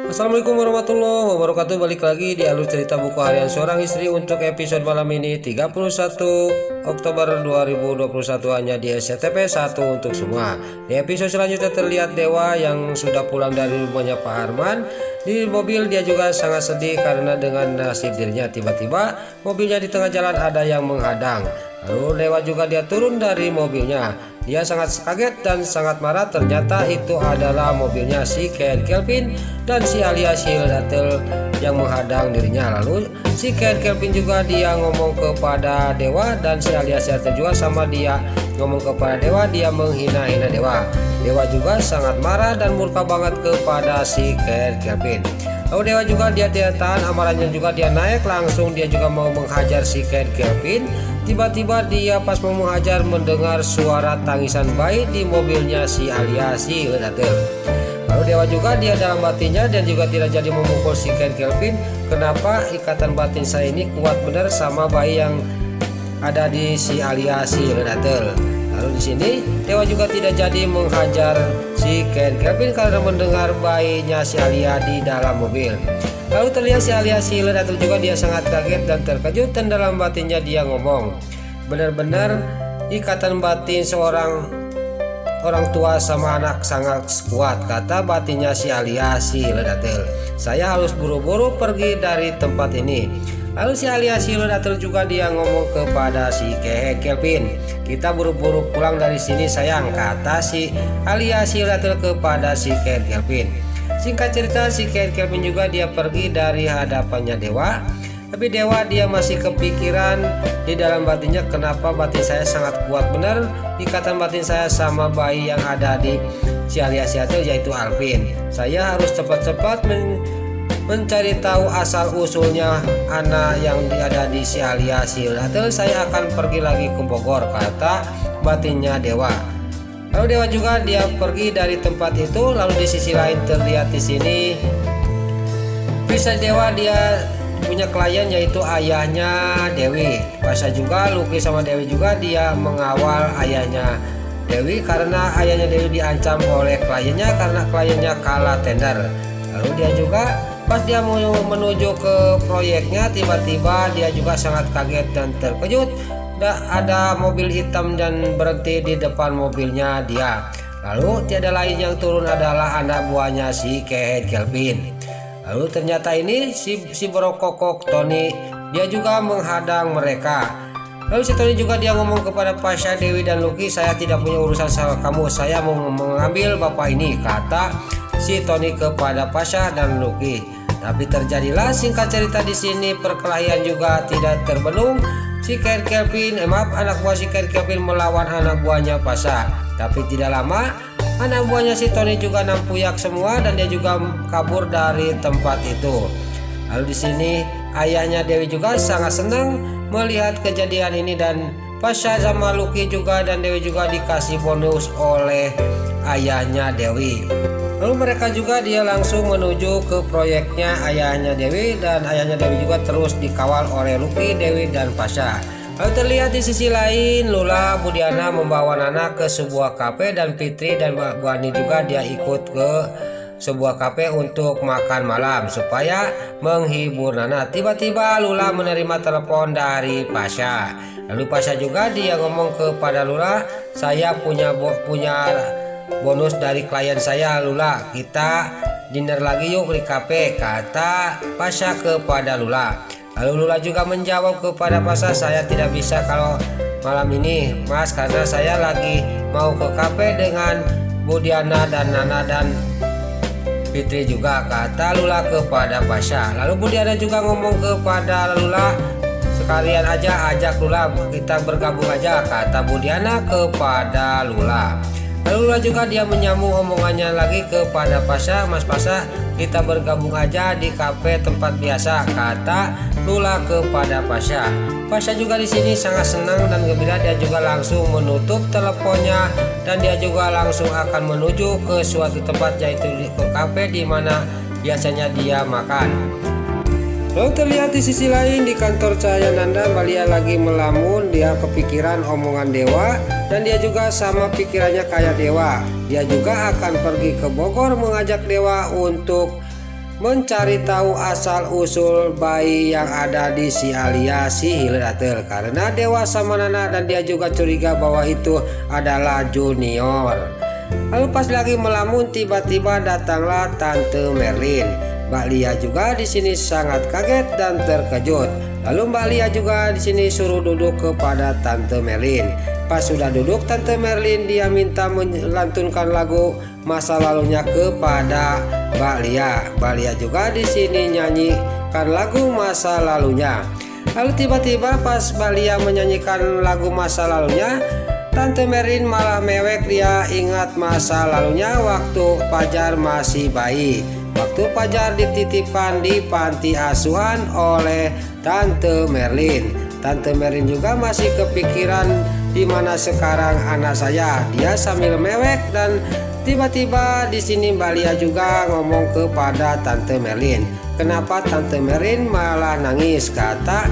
Assalamualaikum warahmatullahi wabarakatuh. Balik lagi di alur cerita buku harian seorang istri untuk episode malam ini 31 Oktober 2021 hanya di SCTV 1 untuk semua. Di episode selanjutnya terlihat Dewa yang sudah pulang dari rumahnya Pak Harman. Di mobil dia juga sangat sedih karena dengan nasib dirinya, tiba-tiba mobilnya di tengah jalan ada yang menghadang. Lalu Dewa juga dia turun dari mobilnya. Dia sangat kaget dan sangat marah, ternyata itu adalah mobilnya si Ken Kelvin dan si Alia Sildatel yang menghadang dirinya. Lalu si Ken Kelvin juga dia ngomong kepada Dewa dan si Alia Sildatel juga sama dia ngomong kepada Dewa, dia menghina-hina Dewa. Dewa juga sangat marah dan murka banget kepada si Ken Kelvin. Lalu Dewa juga dia tidak tahan amarahnya, juga dia naik langsung, dia juga mau menghajar si Ken Kelvin. Tiba-tiba dia pas mau menghajar mendengar suara tangisan bayi di mobilnya si Alia Sildatel. Lalu Dewa juga dia dalam batinnya dan juga tidak jadi memukul si Ken Kelvin. Kenapa ikatan batin saya ini kuat benar sama bayi yang ada di si Alia Sildatel. Lalu di sini Dewa juga tidak jadi menghajar si Ken Kelvin karena mendengar bayinya si Alia di dalam mobil. Lalu terlihat si Alia Sildatel juga dia sangat kaget dan terkejut, dan dalam batinnya dia ngomong, benar-benar ikatan batin seorang orang tua sama anak sangat kuat, kata batinnya si Alia Sildatel. Saya harus buru-buru pergi dari tempat ini. Lalu si Alia Sildatel juga dia ngomong kepada si Ken Kelvin, kita buru-buru pulang dari sini sayang, kata si Alia Sildatel kepada si Ken Kelvin. Singkat cerita, si Ken Kelvin juga dia pergi dari hadapannya Dewa. Tapi Dewa dia masih kepikiran di dalam batinnya, kenapa batin saya sangat kuat benar ikatan batin saya sama bayi yang ada di si Alia Sildatel, yaitu Alvin. Saya harus cepat-cepat mencari tahu asal usulnya anak yang ada di si Alia Sildatel. Saya akan pergi lagi ke Bogor, kata batinnya Dewa. Lalu Dewa juga dia pergi dari tempat itu. Lalu di sisi lain terlihat di sini bisa Dewa dia punya klien yaitu ayahnya Dewi. Pasha juga Lucky sama Dewi juga dia mengawal ayahnya Dewi karena ayahnya Dewi diancam oleh kliennya karena kliennya kalah tender. Lalu dia juga pas dia mau menuju ke proyeknya, tiba-tiba dia juga sangat kaget dan terkejut. Ada mobil hitam dan berhenti di depan mobilnya dia. Lalu tiada lain yang turun adalah anak buahnya si Ken Kelvin. Lalu ternyata ini si Brokokok Tony dia juga menghadang mereka. Lalu si Tony juga dia ngomong kepada Pasha, Dewi dan Lucky, saya tidak punya urusan sama kamu, saya mau mengambil bapak ini, kata si Tony kepada Pasha dan Lucky. Tapi terjadilah singkat cerita di sini perkelahian juga tidak terbendung. Si Ken Kelvin, anak buah si Ken Kelvin melawan anak buahnya Pasha. Tapi tidak lama, anak buahnya si Tony juga nampuyak semua dan dia juga kabur dari tempat itu. Lalu di sini ayahnya Dewi juga sangat senang melihat kejadian ini, dan Pasha sama Lucky juga dan Dewi juga dikasih bonus oleh ayahnya Dewi. Lalu mereka juga dia langsung menuju ke proyeknya ayahnya Dewi, dan ayahnya Dewi juga terus dikawal oleh Lucky, Dewi dan Pasha. Lalu terlihat di sisi lain Lula Budiana membawa Nana ke sebuah kafe, dan Fitri dan Bu Ani juga dia ikut ke sebuah kafe untuk makan malam supaya menghibur Nana. Tiba-tiba Lula menerima telepon dari Pasha. Lalu Pasha juga dia ngomong kepada Lula, saya punya bonus dari klien saya Lula, kita dinner lagi yuk di kafe, kata Pasha kepada Lula. Lalu Lula juga menjawab kepada Pasha, saya tidak bisa kalau malam ini mas, karena saya lagi mau ke kafe dengan Budiana dan Nana dan Fitri juga, kata Lula kepada Pasha. Lalu Budiana juga ngomong kepada Lula, sekalian aja ajak Lula, kita bergabung aja, kata Budiana kepada Lula. Lalu Lula juga dia menyambung omongannya lagi kepada Pasha, mas Pasha kita bergabung aja di kafe tempat biasa, kata Lula kepada Pasha. Pasha juga di sini sangat senang dan gembira, dia juga langsung menutup teleponnya dan dia juga langsung akan menuju ke suatu tempat yaitu ke kafe di mana biasanya dia makan. Lalu terlihat di sisi lain di kantor Cahaya Nanda, Malia lagi melamun, dia kepikiran omongan Dewa dan dia juga sama pikirannya kayak Dewa. Dia juga akan pergi ke Bogor mengajak Dewa untuk mencari tahu asal usul bayi yang ada di si alias si Hildatel, karena Dewa sama Nana dan dia juga curiga bahwa itu adalah Junior. Lalu pas lagi melamun tiba-tiba datanglah Tante Merlin. Mbak Lia juga di sini sangat kaget dan terkejut. Lalu Mbak Lia juga di sini suruh duduk kepada Tante Merlin. Pas sudah duduk, Tante Merlin dia minta melantunkan lagu masa lalunya kepada Mbak Lia. Mbak Lia juga di sini nyanyikan lagu masa lalunya. Lalu tiba-tiba pas Mbak Lia menyanyikan lagu masa lalunya, Tante Merlin malah mewek. Dia ingat masa lalunya waktu Fajar masih bayi. Waktu Fajar dititipkan di panti asuhan oleh Tante Merlin. Tante Merlin juga masih kepikiran di mana sekarang anak saya. Dia sambil mewek dan tiba-tiba di sini Mbak Lia juga ngomong kepada Tante Merlin. Kenapa Tante Merlin malah nangis? Kata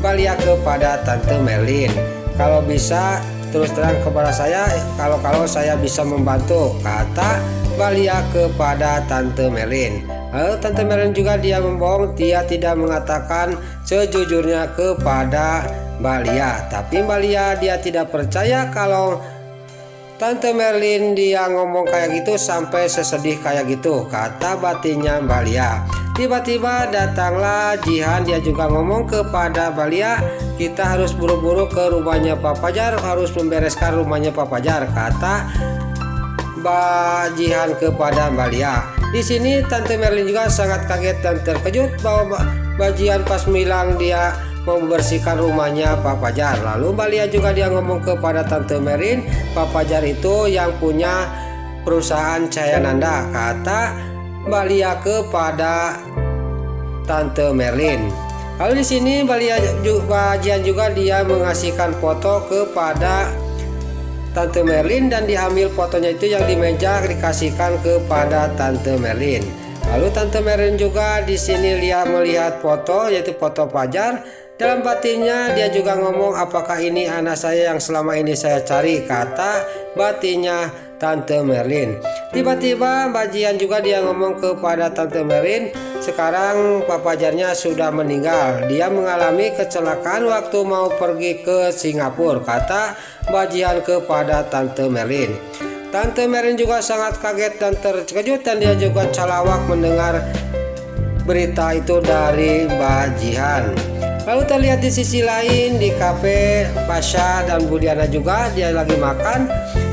Mbak Lia kepada Tante Merlin. Kalau bisa terus terang kepada saya, kalau saya bisa membantu, kata Mbak Lia kepada Tante Merlin. Lalu Tante Merlin juga dia membohong, dia tidak mengatakan sejujurnya kepada Mbak Lia. Tapi Mbak Lia dia tidak percaya kalau Tante Merlin dia ngomong kayak gitu sampai sesedih kayak gitu, kata batinnya Mbak Lia. Tiba-tiba datanglah Jihan, dia juga ngomong kepada Mbak Lia, kita harus buru-buru ke rumahnya Pak Fajar, harus membereskan rumahnya Pak Fajar, kata Mbak Jihan kepada Mbak Lia. Di sini Tante Merlin juga sangat kaget dan terkejut bahwa Mbak Jihan pas bilang dia mau membersihkan rumahnya Pak Fajar. Lalu Mbak Lia juga dia ngomong kepada Tante Merlin, Pak Fajar itu yang punya perusahaan Cahaya Nanda, kata Mbak Lia kepada Tante Merlin. Lalu di sini Mbak Jihan juga dia mengasihkan foto kepada Tante Merlin dan diambil fotonya itu yang di meja dikasihkan kepada Tante Merlin. Lalu Tante Merlin juga di sini melihat foto, yaitu foto Fajar. Dalam batinnya dia juga ngomong, apakah ini anak saya yang selama ini saya cari, kata batinnya Tante Merlin. Tiba-tiba Mbak Jihan juga dia ngomong kepada Tante Merlin, sekarang Pak Fajarnya sudah meninggal. Dia mengalami kecelakaan waktu mau pergi ke Singapura, kata Mbak Jihan kepada Tante Merlin. Tante Merlin juga sangat kaget dan terkejut dan dia juga calawak mendengar berita itu dari Mbak Jihan. Lalu terlihat di sisi lain di kafe Pasha dan Budiana juga dia lagi makan.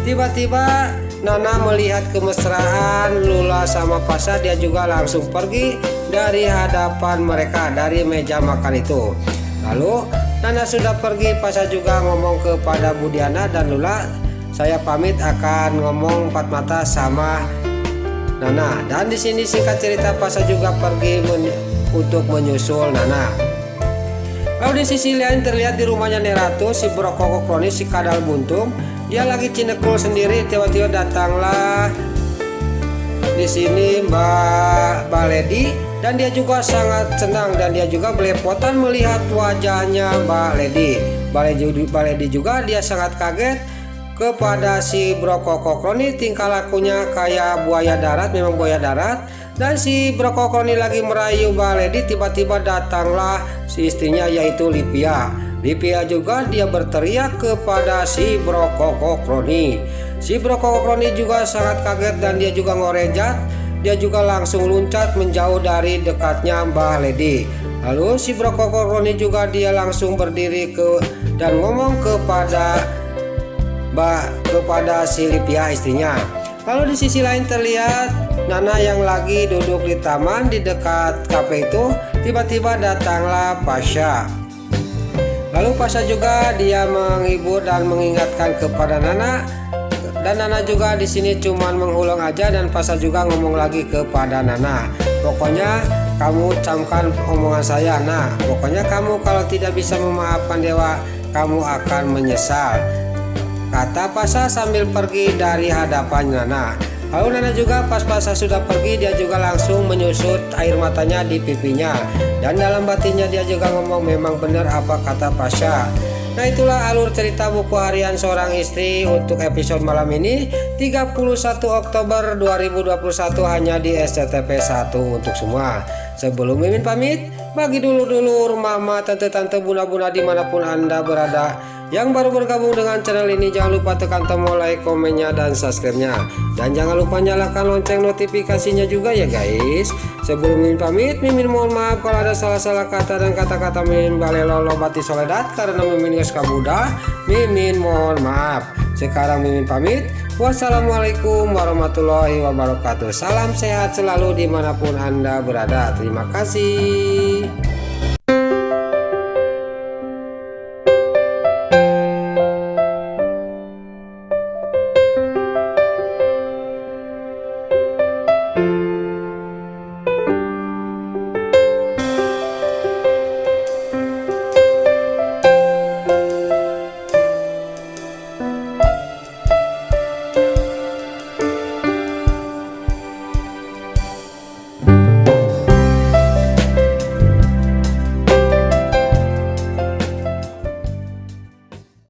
Tiba-tiba Nana melihat kemesraan Lula sama Pasha, dia juga langsung pergi dari hadapan mereka dari meja makan itu. Lalu Nana sudah pergi, Pasha juga ngomong kepada Budiana dan Lula, saya pamit akan ngomong empat mata sama Nana. Dan di sini singkat cerita Pasha juga pergi untuk menyusul Nana. Lalu di sisi lain terlihat di rumahnya Neratu si Brokoko kronis si Kadal Buntung, dia lagi cinekul sendiri. Tiba-tiba datanglah di sini Mbak Lady dan dia juga sangat senang dan dia juga belepotan melihat wajahnya Mbak Lady. Mbak Lady juga dia sangat kaget kepada si Brokoko kronis, tingkah lakunya kayak buaya darat, memang buaya darat. Dan si Brokoko ini lagi merayu Mbak Lady, tiba-tiba datanglah si istrinya yaitu Livia. Livia juga dia berteriak kepada si Brokoko Kroni. Si Brokoko Kroni juga sangat kaget dan dia juga ngorejat. Dia juga langsung loncat menjauh dari dekatnya Mbak Lady. Lalu si Brokoko Kroni juga dia langsung berdiri dan ngomong kepada si Livia istrinya. Lalu di sisi lain terlihat Nana yang lagi duduk di taman di dekat kafe itu. Tiba-tiba datanglah Pasha. Lalu Pasha juga dia menghibur dan mengingatkan kepada Nana. Dan Nana juga di sini cuman mengulang aja dan Pasha juga ngomong lagi kepada Nana. Pokoknya kamu camkan omongan saya. Nah, pokoknya kamu kalau tidak bisa memaafkan Dewa, kamu akan menyesal, kata Pasha sambil pergi dari hadapan Nana. Lalu Nana juga pas Pasha sudah pergi, dia juga langsung menyusut air matanya di pipinya. Dan dalam batinnya dia juga ngomong, memang benar apa kata Pasha. Nah itulah alur cerita buku harian seorang istri untuk episode malam ini 31 Oktober 2021 hanya di SCTV 1 untuk semua. Sebelum Mimin pamit, bagi dulur-dulur, mama, tante-tante, bunda-bunda dimanapun Anda berada yang baru bergabung dengan channel ini, jangan lupa tekan tombol like, komennya, dan subscribe-nya. Dan jangan lupa nyalakan lonceng notifikasinya juga ya guys. Sebelum Mimin pamit, Mimin mohon maaf kalau ada salah-salah kata dan kata-kata Mimin balelo bati soledat karena Mimin geus kabudah. Mimin mohon maaf. Sekarang Mimin pamit. Wassalamualaikum warahmatullahi wabarakatuh. Salam sehat selalu dimanapun Anda berada. Terima kasih.